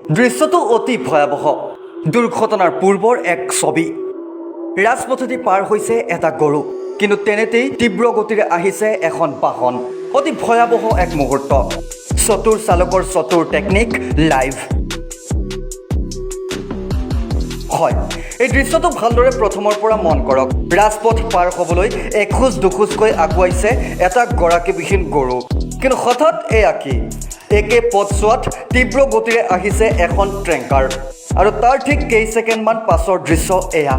দৃশ্যটো অতি ভয়াবহ। দুৰ্ঘটনাৰ পূৰ্বৰ এক ছবি। ৰাজপথেদি পাৰ হৈছে এটা গৰু, কিন্তু তেনেতেই তীব্ৰ গতিৰে আহিছে এখন বাহন। অতি ভয়াবহ এক মুহূৰ্ত। চতুৰ চালকৰ চতুৰ টেকনিক লাইভ। হয়, এই দৃশ্যটো ভালদৰে প্ৰথমৰ পৰা মন কৰক। ৰাজপথ পাৰ হ'বলৈ এখোজ দুখোজকৈ আগুৱাইছে এটা গৰাকীবিহীন গৰু, কিন্তু হঠাৎ এয়া কি? একে পথছোৱাত তীব্ৰ গতিৰে আহিছে এখন ট্ৰেংকাৰ, আৰু তাৰ ঠিক কেইছেকেণ্ডমান পাছৰ দৃশ্য এয়া।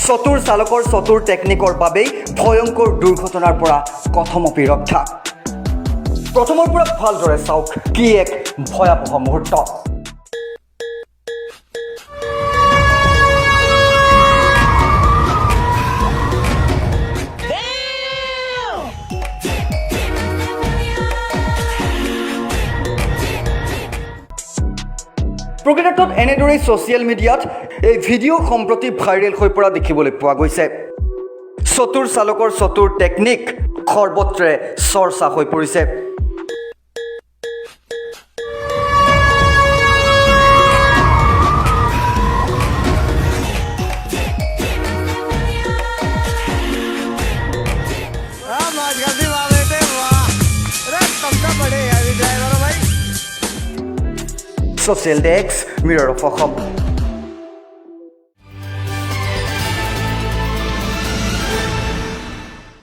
চতুৰ চালকৰ চতুৰ টেকনিকৰ বাবেই ভয়ংকৰ দুৰ্ঘটনাৰ পৰা কথমপি ৰক্ষা। প্ৰথমৰ পৰা ভালদৰে চাওক, কি এক ভয়াবহ মুহূৰ্ত। প্ৰকৃতত এনেদৰেই ছ'চিয়েল মিডিয়াত এই ভিডিঅ' সম্প্ৰতি ভাইৰেল হৈ পৰা দেখিবলৈ পোৱা গৈছে। চতুৰ চালকৰ চতুৰ টেকনিক সৰ্বত্ৰে চৰ্চা হৈ পৰিছে। Social desk, মিৰৰ of Assam.